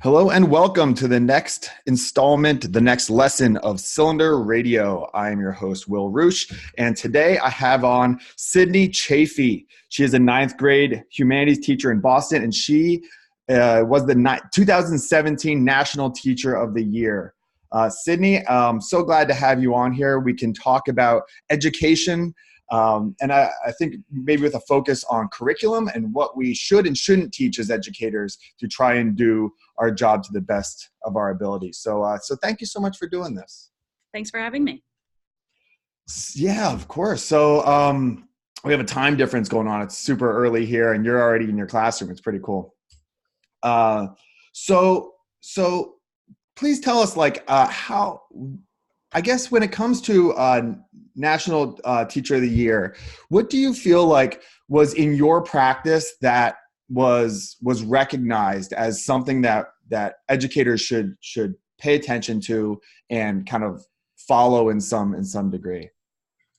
Hello and welcome to the next installment, the next lesson of Cylinder Radio. I am your host, Will Roosh, and today I have on Sydney Chaffe. She is a ninth grade humanities teacher in Boston, and she was the 2017 National Teacher of the Year. Sydney, I'm so glad to have you on here. We can talk about education, and I think maybe with a focus on curriculum and what we should and shouldn't teach as educators to try and do our job to the best of our ability. So thank you so much for doing this. Thanks for having me. Yeah, of course. So we have a time difference going on. It's super early here, and you're already in your classroom. It's pretty cool. So please tell us, how, I guess, when it comes to National Teacher of the Year, what do you feel like was in your practice that was recognized as something that educators should pay attention to and kind of follow in some degree?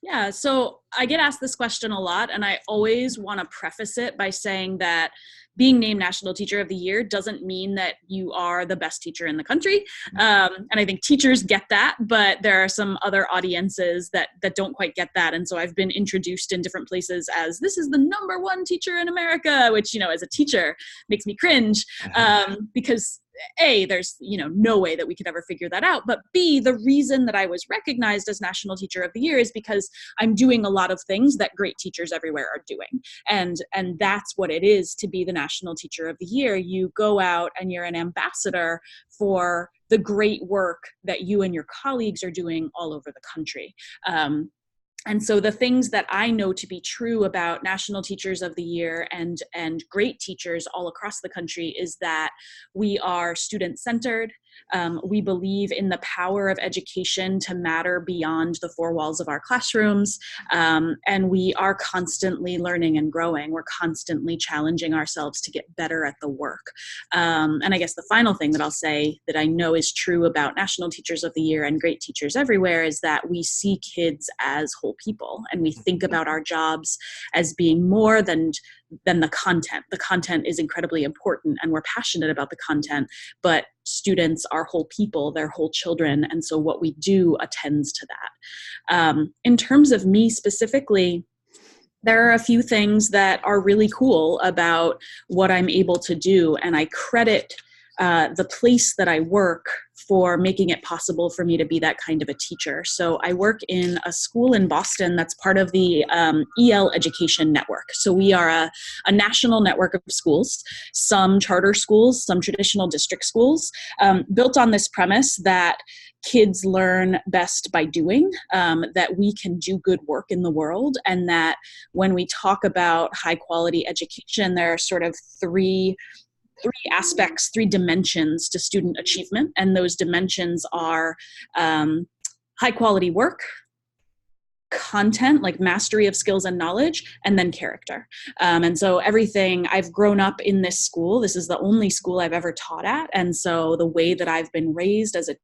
Yeah, so I get asked this question a lot, and I always want to preface it by saying that being named National Teacher of the Year doesn't mean that you are the best teacher in the country. And I think teachers get that, but there are some other audiences that don't quite get that. And so I've been introduced in different places as this is the number one teacher in America, which, as a teacher makes me cringe because A, there's, no way that we could ever figure that out. But B, the reason that I was recognized as National Teacher of the Year is because I'm doing a lot of things that great teachers everywhere are doing. And that's what it is to be the National Teacher of the Year. You go out and you're an ambassador for the great work that you and your colleagues are doing all over the country. And so the things that I know to be true about National Teachers of the Year and great teachers all across the country is that we are student-centered. We believe in the power of education to matter beyond the four walls of our classrooms. And we are constantly learning and growing. We're constantly challenging ourselves to get better at the work. And I guess the final thing that I'll say that I know is true about National Teachers of the Year and great teachers everywhere is that we see kids as whole people, and we think about our jobs as being more than the content. The content is incredibly important, and we're passionate about the content, but students are whole people, they're whole children, and so what we do attends to that. In terms of me specifically, there are a few things that are really cool about what I'm able to do, and I credit the place that I work for making it possible for me to be that kind of a teacher. So I work in a school in Boston that's part of the EL Education Network. So we are a national network of schools, some charter schools, some traditional district schools, built on this premise that kids learn best by doing, that we can do good work in the world, and that when we talk about high quality education, there are sort of three aspects, three dimensions to student achievement. And those dimensions are high quality work, content, like mastery of skills and knowledge, and then character. And so everything, I've grown up in this school. This is the only school I've ever taught at. And so the way that I've been raised as a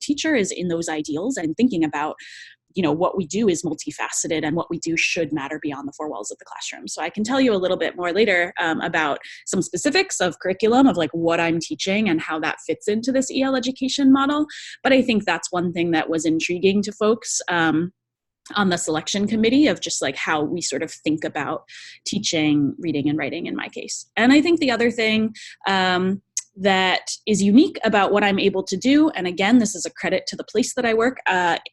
teacher is in those ideals and thinking about what we do is multifaceted, and what we do should matter beyond the four walls of the classroom. So I can tell you a little bit more later about some specifics of curriculum, of like what I'm teaching and how that fits into this EL education model. But I think that's one thing that was intriguing to folks on the selection committee, of just like how we sort of think about teaching reading and writing in my case. And I think the other thing that is unique about what I'm able to do, and again, this is a credit to the place that I work,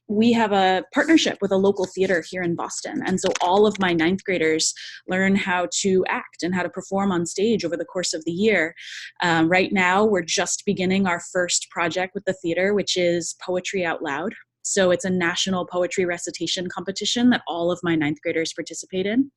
we have a partnership with a local theater here in Boston. And so all of my ninth graders learn how to act and how to perform on stage over the course of the year. Right now, we're just beginning our first project with the theater, which is Poetry Out Loud. So it's a national poetry recitation competition that all of my ninth graders participate in.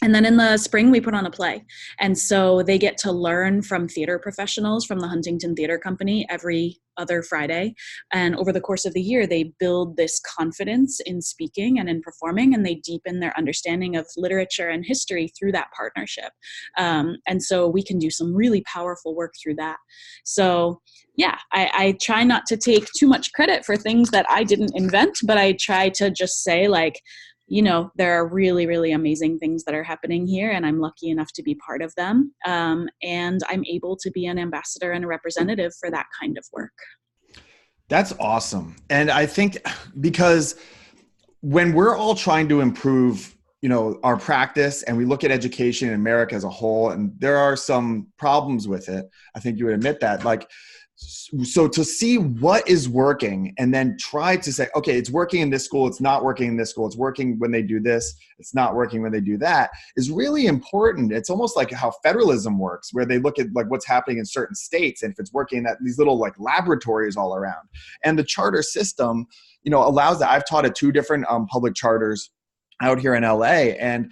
And then in the spring, we put on a play. And so they get to learn from theater professionals from the Huntington Theater Company every other Friday. And over the course of the year, they build this confidence in speaking and in performing, and they deepen their understanding of literature and history through that partnership. And so we can do some really powerful work through that. So yeah, I try not to take too much credit for things that I didn't invent, but I try to just say, like, there are really, really amazing things that are happening here, and I'm lucky enough to be part of them. And I'm able to be an ambassador and a representative for that kind of work. That's awesome. And I think because when we're all trying to improve, our practice, and we look at education in America as a whole, and there are some problems with it, I think you would admit that. So to see what is working and then try to say, okay, it's working in this school, it's not working in this school, it's working when they do this, it's not working when they do that, is really important. It's almost like how federalism works, where they look at like what's happening in certain states, and if it's working, that these little like laboratories all around. And the charter system, allows that. I've taught at 2 different public charters out here in LA, and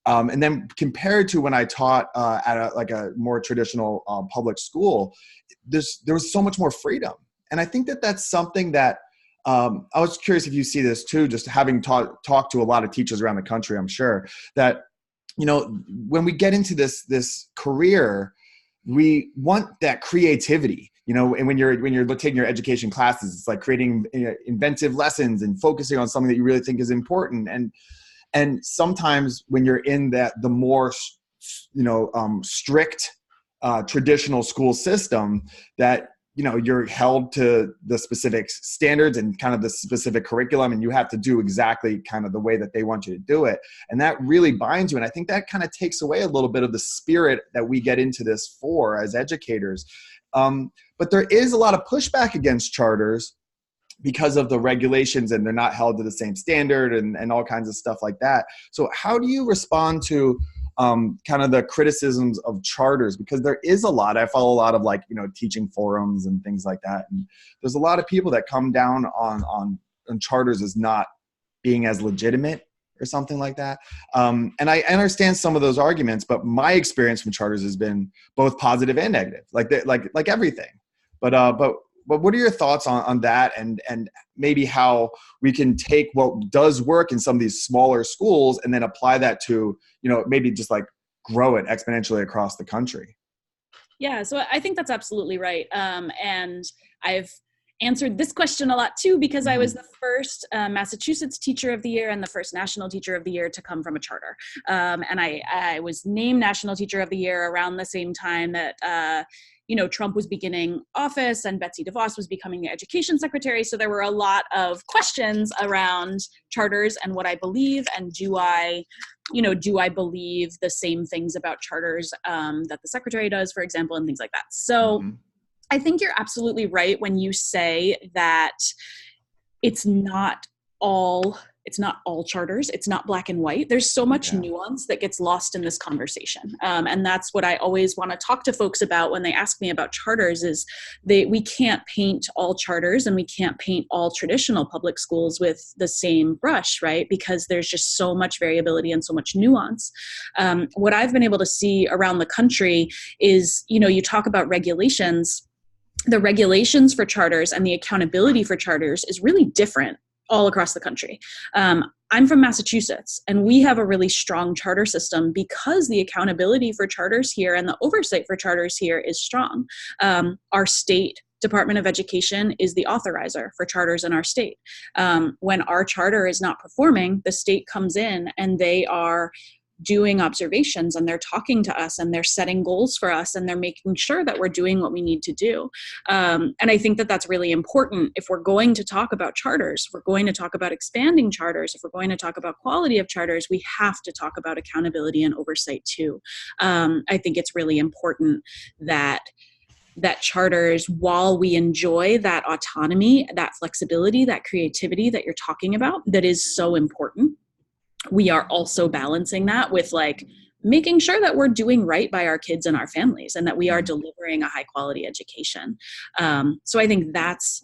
then compared to when I taught at a more traditional public school, there was so much more freedom. And I think that that's something that I was curious if you see this too, just having talked to a lot of teachers around the country. I'm sure that, when we get into this career, we want that creativity, and when you're taking your education classes, it's like creating inventive lessons and focusing on something that you really think is important. And sometimes when you're in the more, strict traditional school system, that, you're held to the specific standards and kind of the specific curriculum, and you have to do exactly kind of the way that they want you to do it. And that really binds you. And I think that kind of takes away a little bit of the spirit that we get into this for as educators. But there is a lot of pushback against charters because of the regulations, and they're not held to the same standard and all kinds of stuff like that. So how do you respond to kind of the criticisms of charters? Because there is a lot, I follow a lot of teaching forums and things like that. And there's a lot of people that come down on charters as not being as legitimate or something like that. And I understand some of those arguments, but my experience from charters has been both positive and negative, like everything. But what are your thoughts on that, and maybe how we can take what does work in some of these smaller schools and then apply that to, maybe just like grow it exponentially across the country? Yeah, so I think that's absolutely right. And I've answered this question a lot too, because I was the first Massachusetts Teacher of the Year and the first National Teacher of the Year to come from a charter. And I was named National Teacher of the Year around the same time that Trump was beginning office and Betsy DeVos was becoming the education secretary. So there were a lot of questions around charters and what I believe, and do I believe the same things about charters that the secretary does, for example, and things like that. So I think you're absolutely right when you say that it's not all charters. It's not black and white. There's so much nuance that gets lost in this conversation. And that's what I always want to talk to folks about when they ask me about charters, is we can't paint all charters and we can't paint all traditional public schools with the same brush, right? Because there's just so much variability and so much nuance. What I've been able to see around the country is, you talk about regulations. The regulations for charters and the accountability for charters is really different all across the country. I'm from Massachusetts, and we have a really strong charter system because the accountability for charters here and the oversight for charters here is strong. Our state Department of Education is the authorizer for charters in our state. When our charter is not performing, the state comes in and they are doing observations, and they're talking to us, and they're setting goals for us, and they're making sure that we're doing what we need to do. And I think that that's really important. If we're going to talk about charters, if we're going to talk about expanding charters, if we're going to talk about quality of charters, we have to talk about accountability and oversight too. I think it's really important that charters, while we enjoy that autonomy, that flexibility, that creativity that you're talking about, that is so important, we are also balancing that with making sure that we're doing right by our kids and our families, and that we are delivering a high quality education. So I think that's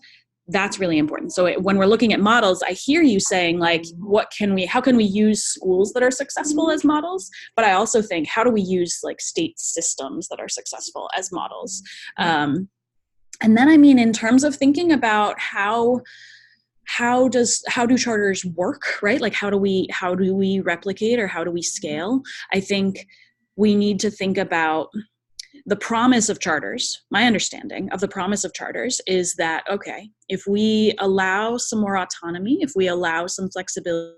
really important. So when we're looking at models, I hear you saying how can we use schools that are successful as models? But I also think, how do we use state systems that are successful as models? And then, in terms of thinking about how do charters work, right? How do we replicate, or how do we scale? I think we need to think about the promise of charters. My understanding of the promise of charters is that, okay, if we allow some more autonomy, if we allow some flexibility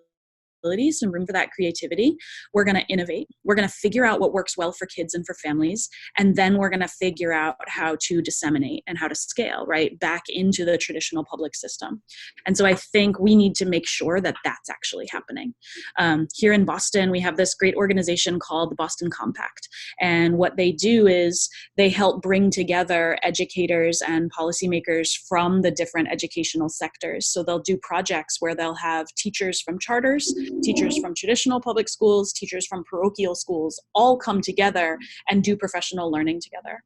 some room for that creativity. We're going to innovate. We're going to figure out what works well for kids and for families. And then we're going to figure out how to disseminate and how to scale, right, back into the traditional public system. And so I think we need to make sure that that's actually happening. Here in Boston, we have this great organization called the Boston Compact. And what they do is they help bring together educators and policymakers from the different educational sectors. So they'll do projects where they'll have teachers from charters, teachers from traditional public schools, teachers from parochial schools, all come together and do professional learning together.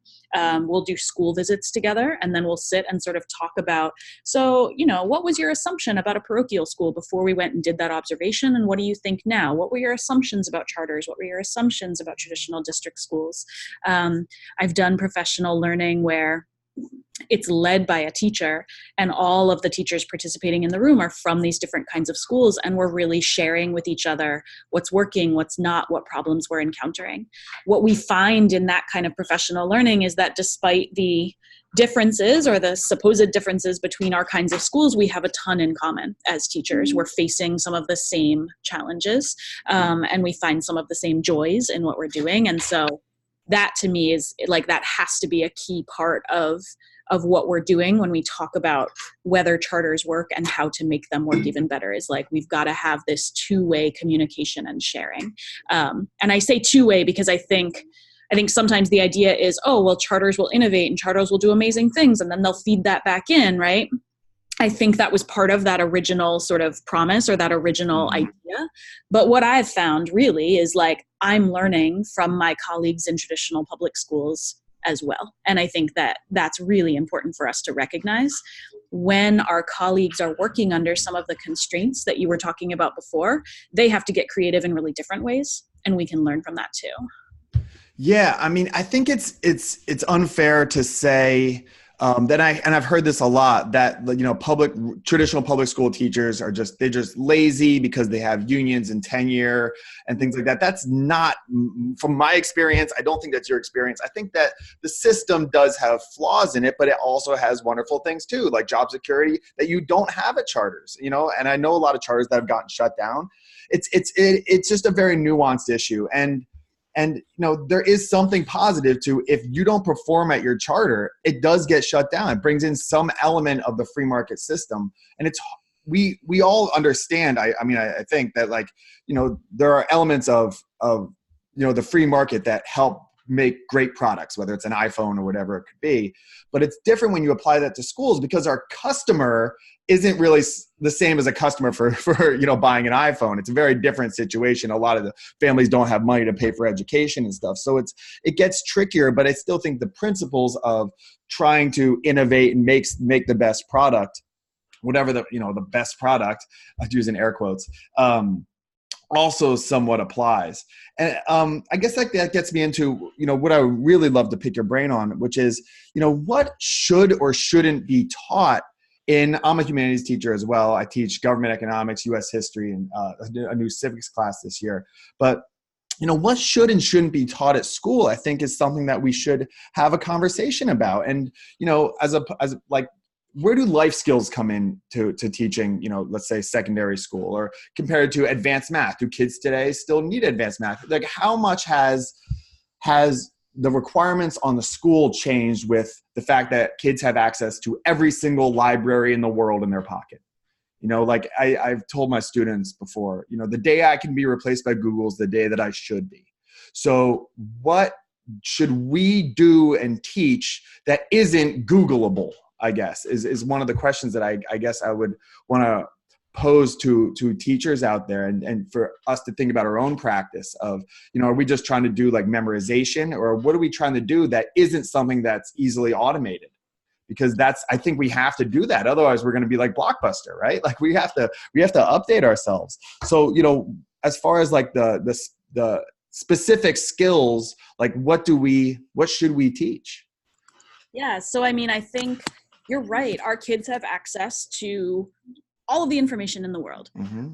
We'll do school visits together, and then we'll sit and sort of talk about, so, what was your assumption about a parochial school before we went and did that observation? And what do you think now? What were your assumptions about charters? What were your assumptions about traditional district schools? I've done professional learning where it's led by a teacher, and all of the teachers participating in the room are from these different kinds of schools, and we're really sharing with each other what's working, what's not, what problems we're encountering. What we find in that kind of professional learning is that despite the differences or the supposed differences between our kinds of schools, we have a ton in common as teachers. We're facing some of the same challenges, and we find some of the same joys in what we're doing. And so that to me is like, that has to be a key part of what we're doing when we talk about whether charters work and how to make them work even better, is like, we've got to have this two-way communication and sharing. And I say two-way because I think sometimes the idea is, oh, well, charters will innovate and charters will do amazing things, and then they'll feed that back in, right? I think that was part of that original sort of promise or that original idea. But what I've found really is like, I'm learning from my colleagues in traditional public schools as well. And I think that that's really important for us to recognize when our colleagues are working under some of the constraints that you were talking about before. They have to get creative in really different ways, and we can learn from that too. Yeah, I mean, I think it's unfair to say that I've heard this a lot, that traditional public school teachers are they're just lazy because they have unions and tenure and things like that. That's not, from my experience, I don't think that's your experience. I think that the system does have flaws in it, but it also has wonderful things too, like job security that you don't have at charters, and I know a lot of charters that have gotten shut down. It's just a very nuanced issue. And there is something positive to, if you don't perform at your charter, it does get shut down. It brings in some element of the free market system. And we all understand, I think that there are elements of the free market that help make great products, whether it's an iPhone or whatever it could be. But it's different when you apply that to schools, because our customer isn't really the same as a customer for buying an iPhone. It's a very different situation. A lot of the families don't have money to pay for education and stuff. So it gets trickier, but I still think the principles of trying to innovate and make the best product, whatever the best product, I use in air quotes, also somewhat applies. And I guess that gets me into, what I would really love to pick your brain on, which is, what should or shouldn't be taught I'm a humanities teacher as well. I teach government economics, U.S. history, and a new civics class this year. But what should and shouldn't be taught at school, I think, is something that we should have a conversation about. And where do life skills come in to teaching, let's say secondary school, or compared to advanced math? Do kids today still need advanced math? Like, how much has the requirements on the school changed with the fact that kids have access to every single library in the world in their pocket? I've told my students before, the day I can be replaced by Google is the day that I should be. So what should we do and teach that isn't Googleable, I guess, is one of the questions that I guess I would want to pose to teachers out there, and for us to think about our own practice of, are we just trying to do like memorization, or what are we trying to do that isn't something that's easily automated? Because I think we have to do that. Otherwise we're going to be like Blockbuster, right? Like we have to update ourselves. So, as far as like the specific skills, like what should we teach? Yeah. So, I think you're right. Our kids have access to all of the information in the world. Mm-hmm.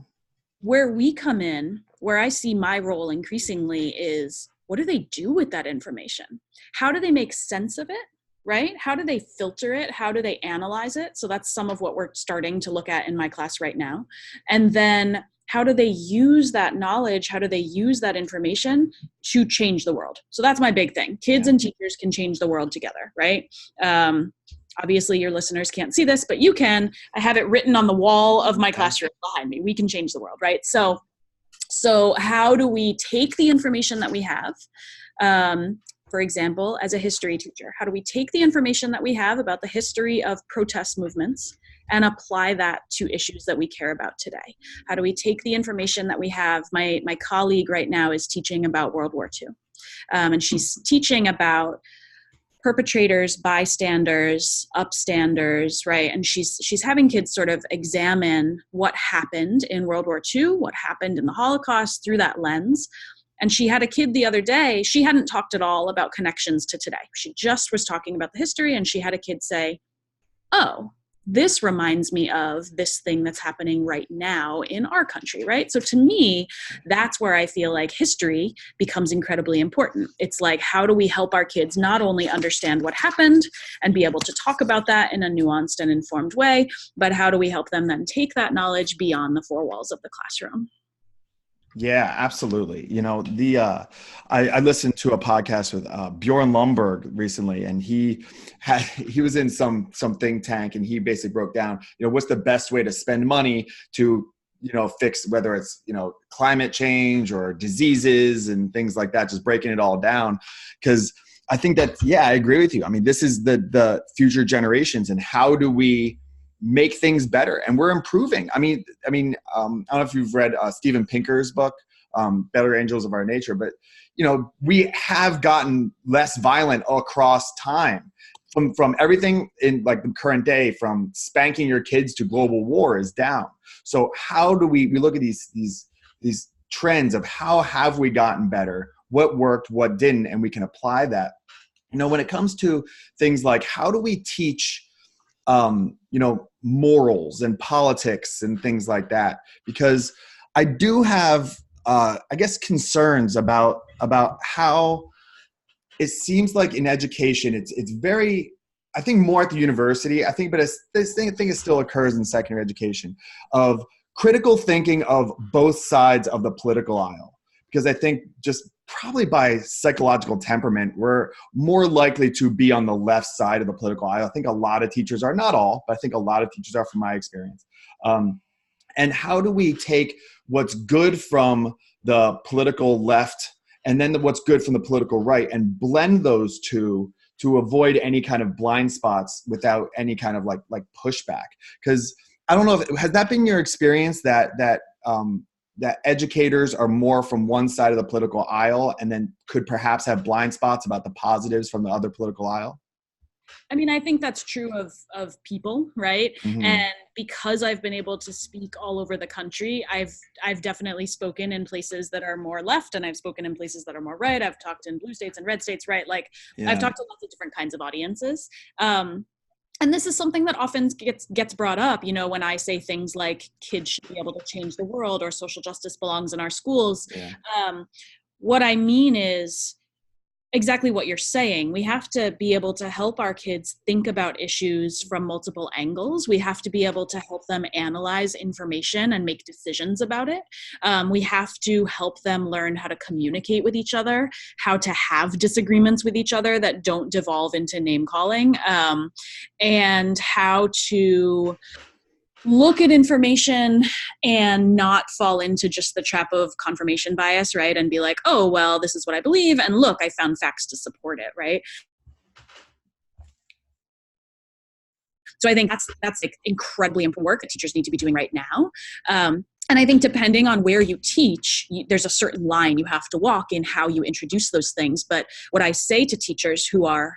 Where we come in, where I see my role increasingly, is what do they do with that information? How do they make sense of it? right? How do they filter it? How do they analyze it? So that's some of what we're starting to look at in my class right now. And then how do they use that knowledge? How do they use that information to change the world? So that's my big thing. Kids and teachers can change the world together, right? Obviously, your listeners can't see this, but you can. I have it written on the wall of my classroom behind me. We can change the world, right? So how do we take the information that we have? For example, as a history teacher, how do we take the information that we have about the history of protest movements and apply that to issues that we care about today? How do we take the information that we have? My colleague right now is teaching about World War II, and she's teaching about perpetrators, bystanders, upstanders, right? And she's having kids sort of examine what happened in World War II, what happened in the Holocaust through that lens. And she had a kid the other day, she hadn't talked at all about connections to today. She just was talking about the history, and she had a kid say, oh, this reminds me of this thing that's happening right now in our country, right? So to me, that's where I feel like history becomes incredibly important. It's like, how do we help our kids not only understand what happened and be able to talk about that in a nuanced and informed way, but how do we help them then take that knowledge beyond the four walls of the classroom? Yeah, absolutely. I listened to a podcast with Bjorn Lomborg recently, and he was in some think tank, and he basically broke down, what's the best way to spend money to, fix whether it's, climate change or diseases and things like that, just breaking it all down. Because I think that, I agree with you. I mean, this is the future generations, and how do we make things better? And we're improving. I don't know if you've read Steven Pinker's book, Better Angels of Our Nature, but we have gotten less violent across time, from everything in like the current day, from spanking your kids to global war is down. So how do we look at these trends of how have we gotten better, what worked, what didn't, and we can apply that. When it comes to things like, how do we teach morals and politics and things like that? Because I do have, concerns about how it seems like in education, it's very, I think more at the university, but this thing it still occurs in secondary education, of critical thinking of both sides of the political aisle. Because I think just probably by psychological temperament, we're more likely to be on the left side of the political aisle. I think a lot of teachers are, not all, but I think a lot of teachers are, from my experience. And how do we take what's good from the political left and then what's good from the political right and blend those two to avoid any kind of blind spots without any kind of like pushback? Because I don't know, has that been your experience that educators are more from one side of the political aisle and then could perhaps have blind spots about the positives from the other political aisle? I mean, I think that's true of people, right? Mm-hmm. And because I've been able to speak all over the country, I've definitely spoken in places that are more left, and I've spoken in places that are more right. I've talked in blue states and red states, right? I've talked to lots of different kinds of audiences. And this is something that often gets brought up, when I say things like kids should be able to change the world or social justice belongs in our schools. Yeah. What I mean is exactly what you're saying. We have to be able to help our kids think about issues from multiple angles. We have to be able to help them analyze information and make decisions about it. We have to help them learn how to communicate with each other, how to have disagreements with each other that don't devolve into name calling, and how to look at information and not fall into just the trap of confirmation bias, right? And be like, oh, well, this is what I believe, and look, I found facts to support it, right? So I think that's like incredibly important work that teachers need to be doing right now. And I think depending on where you teach, there's a certain line you have to walk in how you introduce those things. But what I say to teachers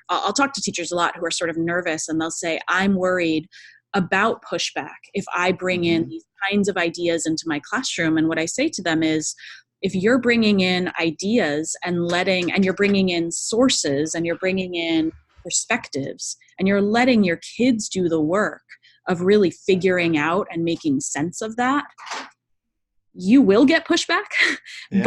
I'll talk to teachers a lot who are sort of nervous, and they'll say, I'm worried about pushback if I bring in these kinds of ideas into my classroom. And what I say to them is, if you're bringing in ideas and you're bringing in sources and you're bringing in perspectives and you're letting your kids do the work of really figuring out and making sense of that, you will get pushback. Yeah.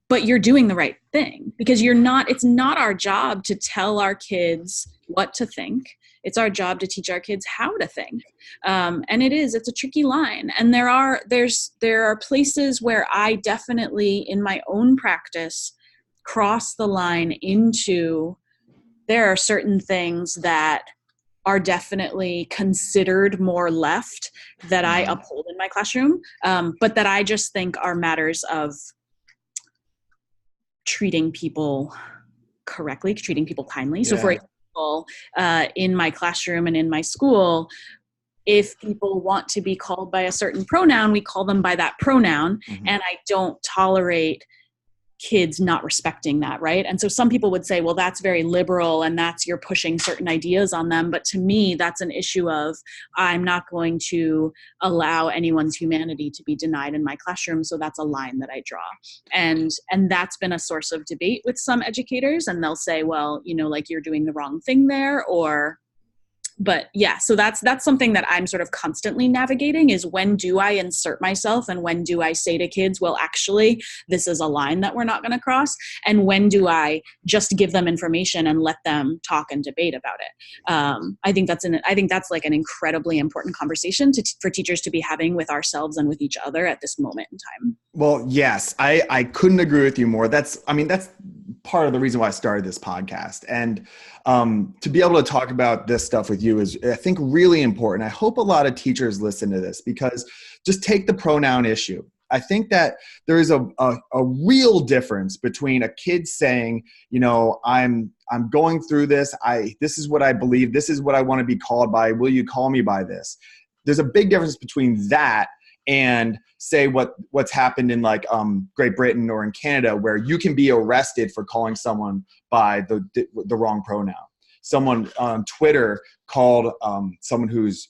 but you're doing the right thing, because it's not our job to tell our kids what to think. It's our job to teach our kids how to think. And it's a tricky line. And there are places where I definitely in my own practice cross the line into, there are certain things that are definitely considered more left that I uphold in my classroom, but that I just think are matters of treating people correctly, treating people kindly. Yeah. So for example, in my classroom and in my school, if people want to be called by a certain pronoun, we call them by that pronoun. Mm-hmm. And I don't tolerate kids not respecting that, right? And so some people would say, well, that's very liberal and you're pushing certain ideas on them. But to me, that's an issue of, I'm not going to allow anyone's humanity to be denied in my classroom. So that's a line that I draw. And that's been a source of debate with some educators. And they'll say, well, like you're doing the wrong thing there, but yeah, so that's something that I'm sort of constantly navigating, is when do I insert myself and when do I say to kids, well, actually, this is a line that we're not going to cross, and when do I just give them information and let them talk and debate about it. I think that's like an incredibly important conversation for teachers to be having with ourselves and with each other at this moment in time. Well, yes, I couldn't agree with you more. That's part of the reason why I started this podcast. And to be able to talk about this stuff with you is, I think, really important. I hope a lot of teachers listen to this, because just take the pronoun issue. I think that there is a real difference between a kid saying, I'm going through this. This is what I believe. This is what I want to be called by. Will you call me by this? There's a big difference between that and say what's happened in like Great Britain or in Canada, where you can be arrested for calling someone by the wrong pronoun. Someone on Twitter called someone who's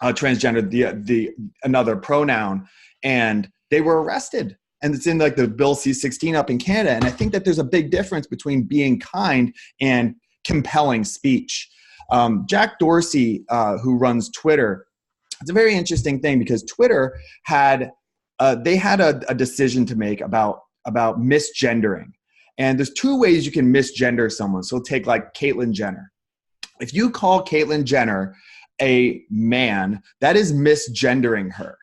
transgender the another pronoun, and they were arrested. And it's in like the Bill C-16 up in Canada. And I think that there's a big difference between being kind and compelling speech. Jack Dorsey, who runs Twitter, it's a very interesting thing, because Twitter had a decision to make about misgendering. And there's two ways you can misgender someone. So take like Caitlyn Jenner. If you call Caitlyn Jenner a man, that is misgendering her,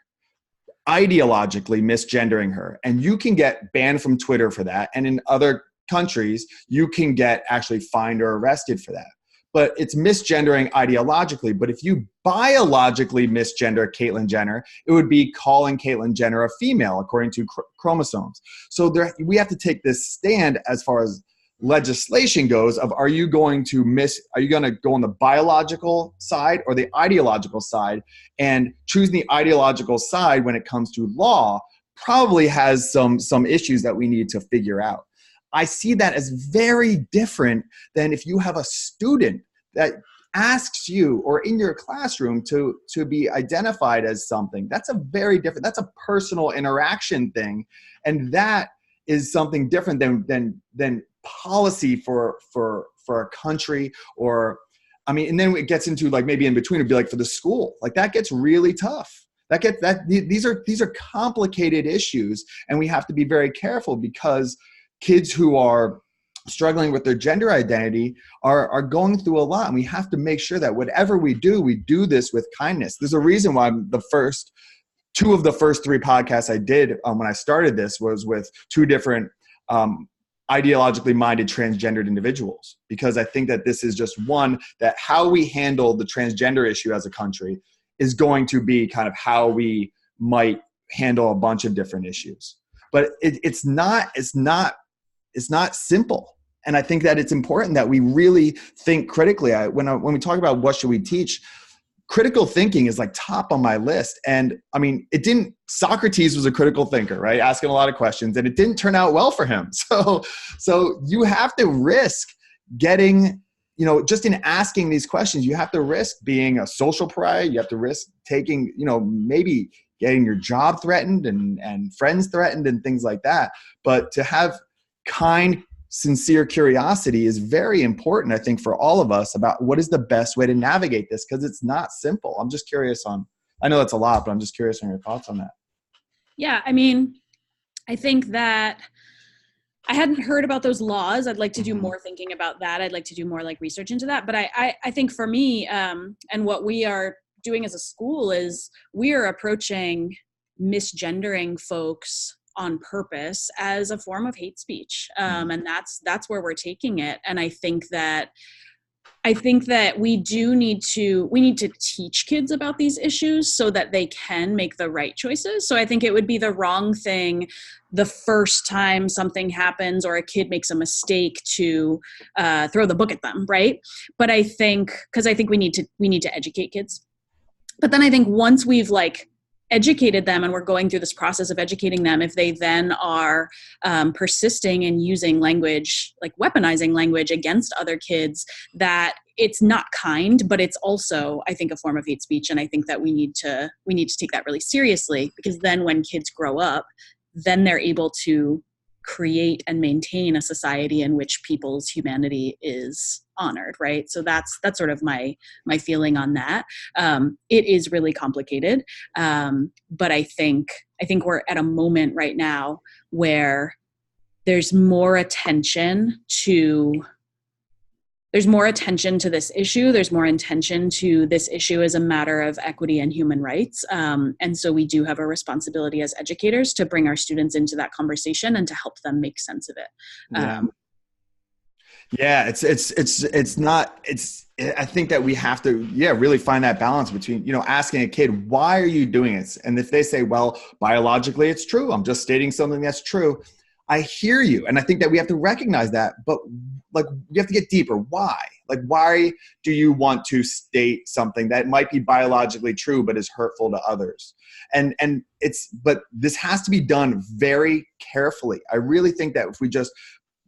ideologically misgendering her. And you can get banned from Twitter for that. And in other countries, you can get actually fined or arrested for that. But it's misgendering ideologically. But if you biologically misgender Caitlyn Jenner, it would be calling Caitlyn Jenner a female according to chromosomes. So we have to take this stand as far as legislation goes of, are you going to go on the biological side or the ideological side? And choosing the ideological side when it comes to law probably has some issues that we need to figure out. I see that as very different than if you have a student that asks you, or in your classroom, to be identified as something. That's that's a personal interaction thing. And that is something different than policy for a country, or, and then it gets into like maybe in between, it'd be like for the school, like that gets really tough. These are complicated issues, and we have to be very careful, because kids who are struggling with their gender identity are going through a lot. And we have to make sure that whatever we do this with kindness. There's a reason why two of the first three podcasts I did when I started this was with two different ideologically minded transgendered individuals, because I think that this is just one, that how we handle the transgender issue as a country is going to be kind of how we might handle a bunch of different issues. But it's not simple. And I think that it's important that we really think critically. When we talk about what should we teach, critical thinking is like top on my list. And Socrates was a critical thinker, right? Asking a lot of questions, and it didn't turn out well for him. So you have to risk getting, just in asking these questions, you have to risk being a social pariah. You have to risk taking, maybe getting your job threatened and friends threatened and things like that. But to have kind, sincere curiosity is very important, I think, for all of us, about what is the best way to navigate this, because it's not simple. I'm just curious I know that's a lot, but I'm just curious on your thoughts on that. Yeah, I think that I hadn't heard about those laws. I'd like to do more thinking about that. I'd like to do more like research into that. But I think for me, and what we are doing as a school is we are approaching misgendering folks on purpose as a form of hate speech. And that's where we're taking it. And I think that we need to teach kids about these issues so that they can make the right choices. So I think it would be the wrong thing the first time something happens or a kid makes a mistake to throw the book at them, right? But I think we need to educate kids. But then I think once we've like educated them and we're going through this process of educating them, if they then are persisting in using language, like weaponizing language against other kids, that it's not kind, but it's also, I think, a form of hate speech. And I think that we need to take that really seriously, because then when kids grow up, then they're able to create and maintain a society in which people's humanity is honored, right? So that's sort of my feeling on that. It is really complicated, but I think we're at a moment right now where there's more attention to this issue. There's more attention to this issue as a matter of equity and human rights. And so we do have a responsibility as educators to bring our students into that conversation and to help them make sense of it. I think that we have to, really find that balance between, asking a kid, why are you doing it? And if they say, well, biologically, it's true. I'm just stating something that's true. I hear you. And I think that we have to recognize that, but like, you have to get deeper. Why? Like, why do you want to state something that might be biologically true, but is hurtful to others? But this has to be done very carefully. I really think that if we just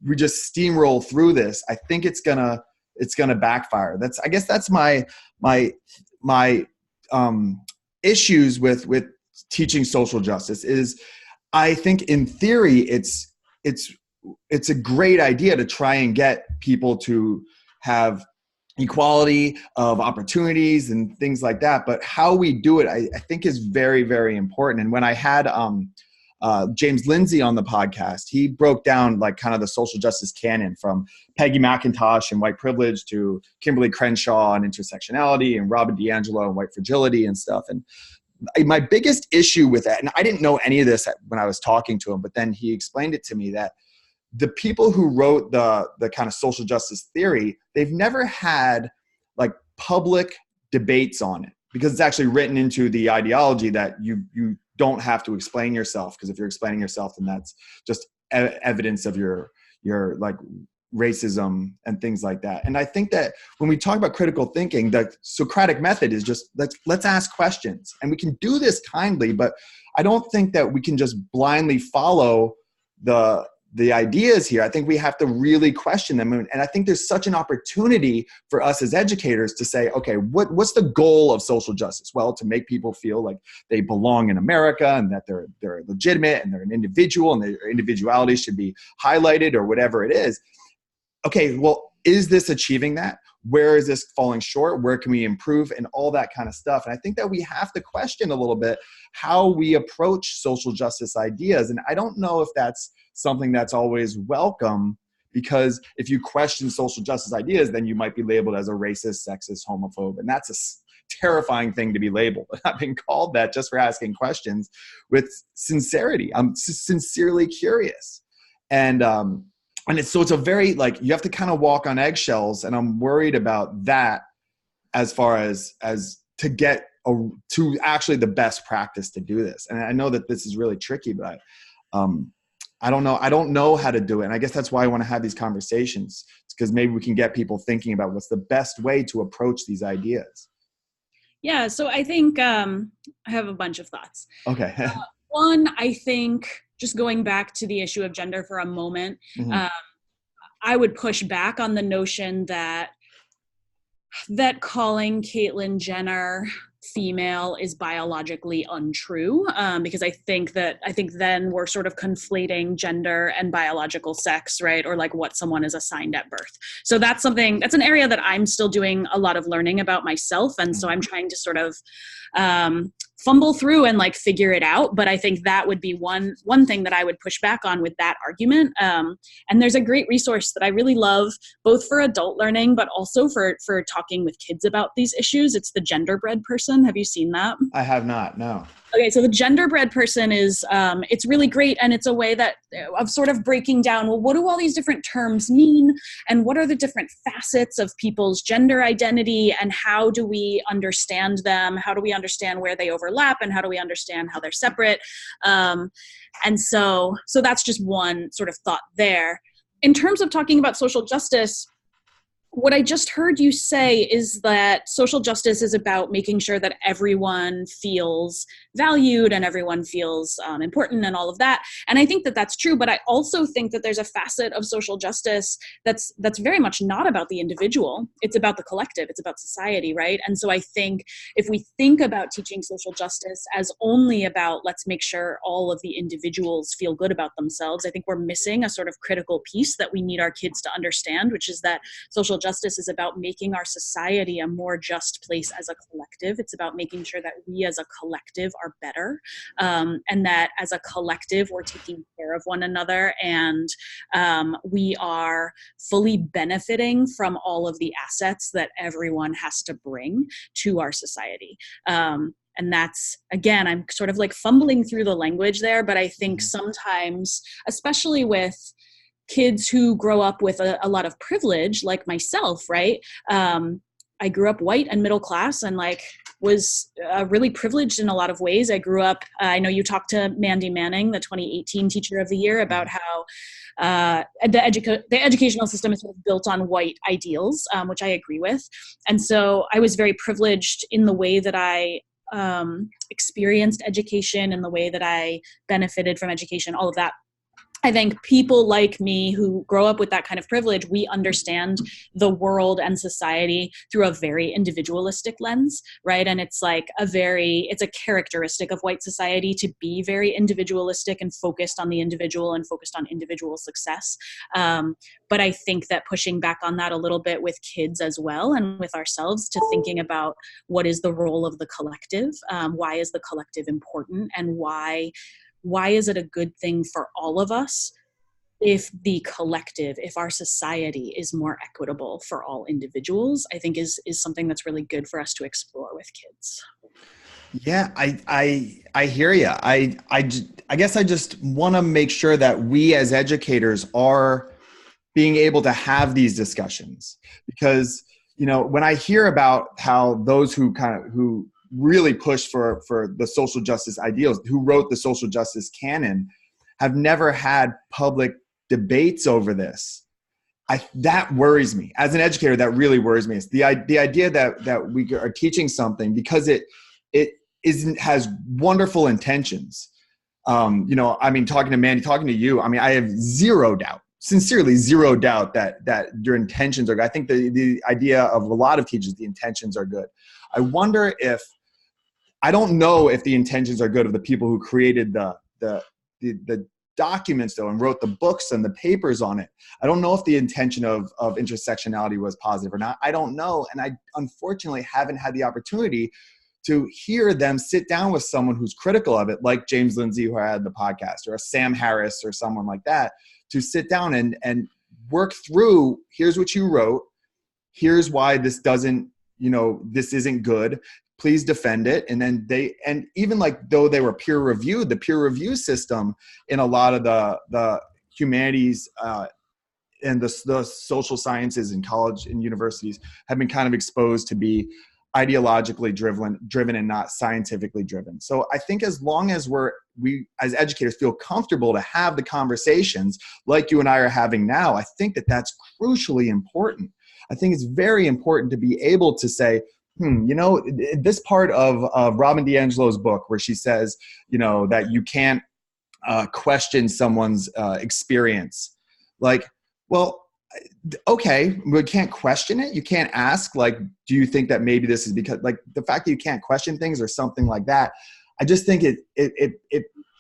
steamroll through this, I think it's gonna backfire. I guess that's my issues with teaching social justice is, I think in theory it's a great idea to try and get people to have equality of opportunities and things like that. But how we do it, I think is very, very important. And when I had James Lindsay on the podcast, he broke down like kind of the social justice canon from Peggy McIntosh and white privilege to Kimberly Crenshaw and intersectionality and Robin DiAngelo and white fragility and stuff. And my biggest issue with that, and I didn't know any of this when I was talking to him, but then he explained it to me, that the people who wrote the kind of social justice theory, they've never had like public debates on it, because it's actually written into the ideology that you don't have to explain yourself, because if you're explaining yourself, then that's just evidence of your like racism and things like that. And I think that when we talk about critical thinking, the Socratic method is just let's ask questions, and we can do this kindly, but I don't think that we can just blindly follow the ideas here. I think we have to really question them. And I think there's such an opportunity for us as educators to say, okay, what's the goal of social justice? Well, to make people feel like they belong in America and that they're legitimate and they're an individual and their individuality should be highlighted or whatever it is. Okay, well, is this achieving that? Where is this falling short? Where can we improve? And all that kind of stuff. And I think that we have to question a little bit how we approach social justice ideas. And I don't know if that's something that's always welcome, because if you question social justice ideas, then you might be labeled as a racist, sexist, homophobe. And that's a terrifying thing to be labeled. I've been called that just for asking questions with sincerity. I'm sincerely curious. And it's a very, like, you have to kind of walk on eggshells, and I'm worried about that as far as to get to actually the best practice to do this. And I know that this is really tricky, but I don't know how to do it. And I guess that's why I want to have these conversations. It's because maybe we can get people thinking about what's the best way to approach these ideas. Yeah, so I think I have a bunch of thoughts. Okay. One, I think, just going back to the issue of gender for a moment, I would push back on the notion that calling Caitlyn Jenner female is biologically untrue, because I think then we're sort of conflating gender and biological sex, right? Or like what someone is assigned at birth. So that's an area that I'm still doing a lot of learning about myself. And so I'm trying to sort of fumble through and like figure it out. But I think that would be one thing that I would push back on with that argument. And there's a great resource that I really love, both for adult learning, but also for talking with kids about these issues. It's the Genderbread Person. Have you seen that? I have not, no. Okay, so the Genderbread Person is, it's really great, and it's a way that of sort of breaking down, well, what do all these different terms mean, and what are the different facets of people's gender identity, and how do we understand them? How do we understand where they overlap, and how do we understand how they're separate? And so that's just one sort of thought there. In terms of talking about social justice, what I just heard you say is that social justice is about making sure that everyone feels valued and everyone feels important and all of that. And I think that that's true, but I also think that there's a facet of social justice that's very much not about the individual. It's about the collective. It's about society, right? And so I think if we think about teaching social justice as only about let's make sure all of the individuals feel good about themselves, I think we're missing a sort of critical piece that we need our kids to understand, which is that social justice is about making our society a more just place as a collective. It's about making sure that we as a collective are better, and that as a collective we're taking care of one another, and we are fully benefiting from all of the assets that everyone has to bring to our society. And that's, again, I'm sort of like fumbling through the language there, but I think sometimes, especially with kids who grow up with a lot of privilege, like myself, right? I grew up white and middle class and like was really privileged in a lot of ways. I grew up, I know you talked to Mandy Manning, the 2018 Teacher of the Year, about how the educational system is sort of built on white ideals, which I agree with. And so I was very privileged in the way that I experienced education and the way that I benefited from education, all of that. I think people like me who grow up with that kind of privilege, we understand the world and society through a very individualistic lens, right? And it's like it's a characteristic of white society to be very individualistic and focused on the individual and focused on individual success. But I think that pushing back on that a little bit with kids as well and with ourselves to thinking about what is the role of the collective, why is the collective important, and why is it a good thing for all of us if the collective, if our society is more equitable for all individuals, I think is something that's really good for us to explore with kids. Yeah, I hear you. I guess I just want to make sure that we as educators are being able to have these discussions, because, you know, when I hear about how those who really pushed for the social justice ideals, who wrote the social justice canon, have never had public debates over this. That worries me. As an educator, that really worries me. It's the idea that we are teaching something because it has wonderful intentions. You know, I mean, talking to Mandy, talking to you, I mean, I have zero doubt, sincerely zero doubt that your intentions are good. I think the idea of a lot of teachers, the intentions are good. I don't know if the intentions are good of the people who created the documents though and wrote the books and the papers on it. I don't know if the intention of intersectionality was positive or not. I don't know. And I unfortunately haven't had the opportunity to hear them sit down with someone who's critical of it, like James Lindsay, who I had the podcast, or a Sam Harris or someone like that, to sit down and work through, here's what you wrote, here's why this isn't good. Please defend it. And then and even like though they were peer reviewed, the peer review system in a lot of the humanities and the social sciences in college and universities have been kind of exposed to be ideologically driven and not scientifically driven. So I think as long as we as educators feel comfortable to have the conversations like you and I are having now, I think that that's crucially important. I think it's very important to be able to say, you know, this part of Robin DiAngelo's book where she says, you know, that you can't question someone's experience. Like, well, okay, we can't question it. You can't ask, like, do you think that maybe this is because, like, the fact that you can't question things or something like that. I just think it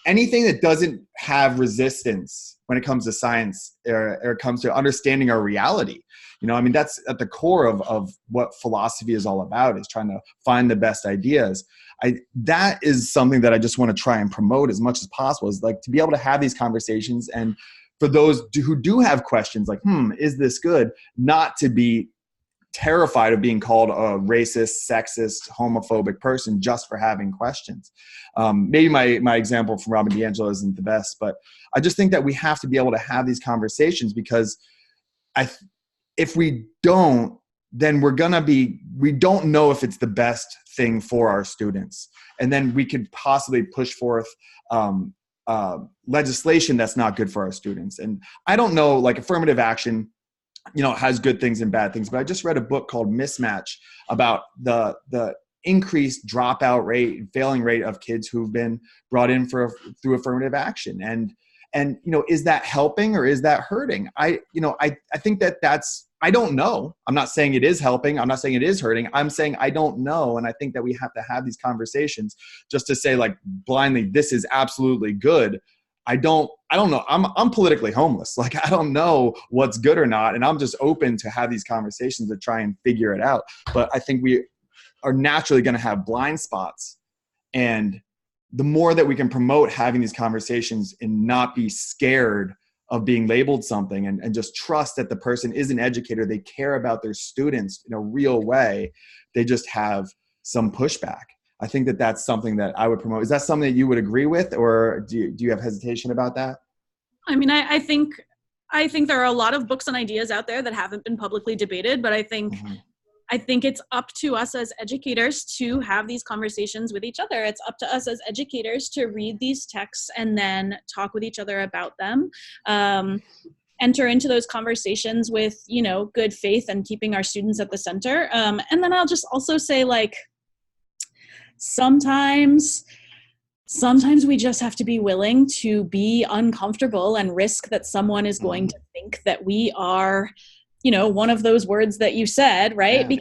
anything that doesn't have resistance when it comes to science, or it comes to understanding our reality. I mean, that's at the core of what philosophy is all about, is trying to find the best ideas. That is something that I just want to try and promote as much as possible, is like to be able to have these conversations. And for those who do have questions like, is this good? Not to be terrified of being called a racist, sexist, homophobic person just for having questions. Maybe my example from Robin DiAngelo isn't the best, but I just think that we have to be able to have these conversations, because if we don't, then we don't know if it's the best thing for our students. And then we could possibly push forth legislation that's not good for our students. And I don't know, like affirmative action, has good things and bad things, but I just read a book called Mismatch about the increased dropout rate, failing rate of kids who've been brought in through affirmative action. And is that helping or is that hurting? I think that's, I don't know. I'm not saying it is helping. I'm not saying it is hurting. I'm saying I don't know. And I think that we have to have these conversations. Just to say like blindly, this is absolutely good, I don't know. I'm politically homeless. Like, I don't know what's good or not. And I'm just open to have these conversations to try and figure it out. But I think we are naturally going to have blind spots. And the more that we can promote having these conversations and not be scared of being labeled something, and just trust that the person is an educator, they care about their students in a real way, they just have some pushback. I think that that's something that I would promote. Is that something that you would agree with, or do you have hesitation about that? I mean, I think there are a lot of books and ideas out there that haven't been publicly debated, but I think it's up to us as educators to have these conversations with each other. It's up to us as educators to read these texts and then talk with each other about them. Enter into those conversations with, good faith and keeping our students at the center. And then I'll just also say, like, sometimes we just have to be willing to be uncomfortable and risk that someone is going to think that we are, one of those words that you said, right? Yeah.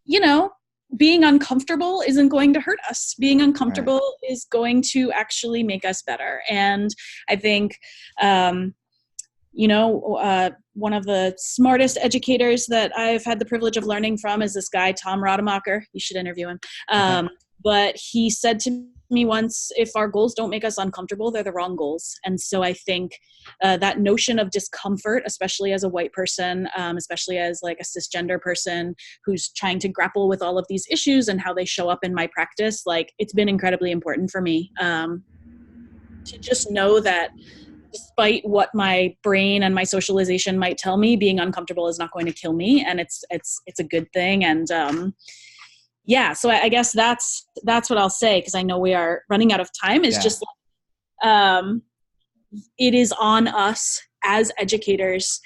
Because being uncomfortable isn't going to hurt us. Being uncomfortable is going to actually make us better. And I think, one of the smartest educators that I've had the privilege of learning from is this guy, Tom Rademacher. You should interview him. But he said to me once, if our goals don't make us uncomfortable, they're the wrong goals. And so I think that notion of discomfort, especially as a white person, especially as like a cisgender person who's trying to grapple with all of these issues and how they show up in my practice, like, it's been incredibly important for me to just know that despite what my brain and my socialization might tell me, being uncomfortable is not going to kill me, and it's a good thing. And so I guess that's what I'll say, because I know we are running out of time. Is just it is on us as educators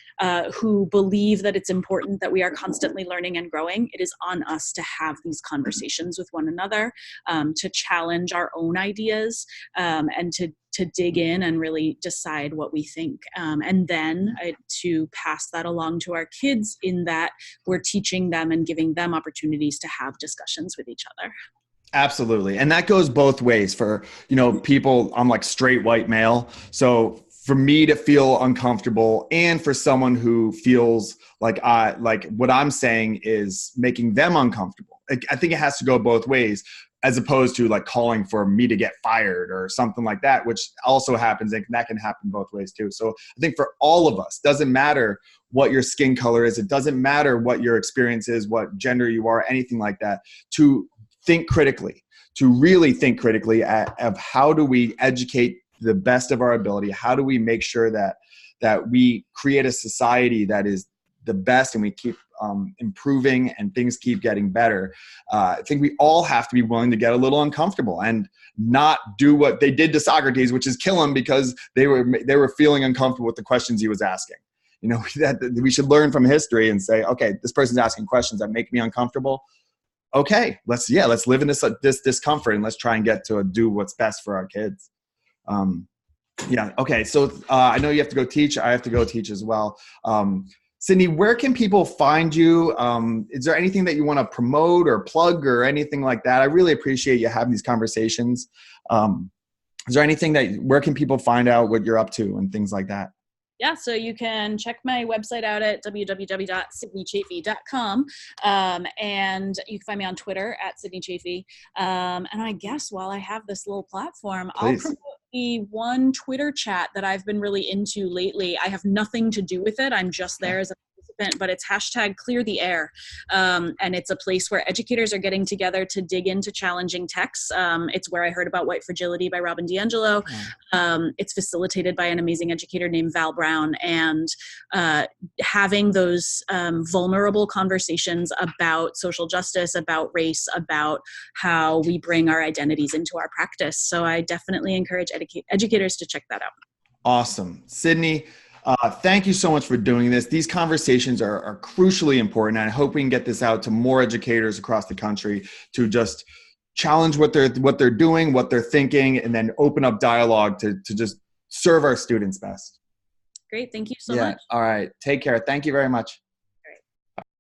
who believe that it's important that we are constantly learning and growing. It is on us to have these conversations with one another, to challenge our own ideas, and to dig in and really decide what we think. And then to pass that along to our kids, in that we're teaching them and giving them opportunities to have discussions with each other. Absolutely. And that goes both ways for, people. I'm like straight white male. So for me to feel uncomfortable, and for someone who feels like what I'm saying is making them uncomfortable. I think it has to go both ways, as opposed to like calling for me to get fired or something like that, which also happens, and that can happen both ways too. So I think for all of us, doesn't matter what your skin color is, it doesn't matter what your experience is, what gender you are, anything like that, to think critically, to really think critically of how do we educate the best of our ability? How do we make sure that we create a society that is the best, and we keep improving and things keep getting better? I think we all have to be willing to get a little uncomfortable and not do what they did to Socrates, which is kill him because they were feeling uncomfortable with the questions he was asking. That we should learn from history and say, okay, this person's asking questions that make me uncomfortable. Okay, let's live in this discomfort, and let's try and get to do what's best for our kids. Okay. So I know you have to go teach. I have to go teach as well. Sydney, where can people find you? Is there anything that you want to promote or plug or anything like that? I really appreciate you having these conversations. Is there anything where can people find out what you're up to and things like that? Yeah, so you can check my website out at www.sydneychaffe.com. And you can find me on Twitter at Sydney Chaffe. And I guess while I have this little platform, I'll Please. promote the one Twitter chat that I've been really into lately. I have nothing to do with it. I'm just there as a participant, but it's hashtag clear the air. And it's a place where educators are getting together to dig into challenging texts. It's where I heard about White Fragility by Robin DiAngelo. It's facilitated by an amazing educator named Val Brown, and having those vulnerable conversations about social justice, about race, about how we bring our identities into our practice. So I definitely encourage educators to check that out. Awesome. Sydney, thank you so much for doing this. These conversations are crucially important. And I hope we can get this out to more educators across the country to just challenge what they're doing, what they're thinking, and then open up dialogue to just serve our students best. Great. Thank you so much. All right. Take care. Thank you very much.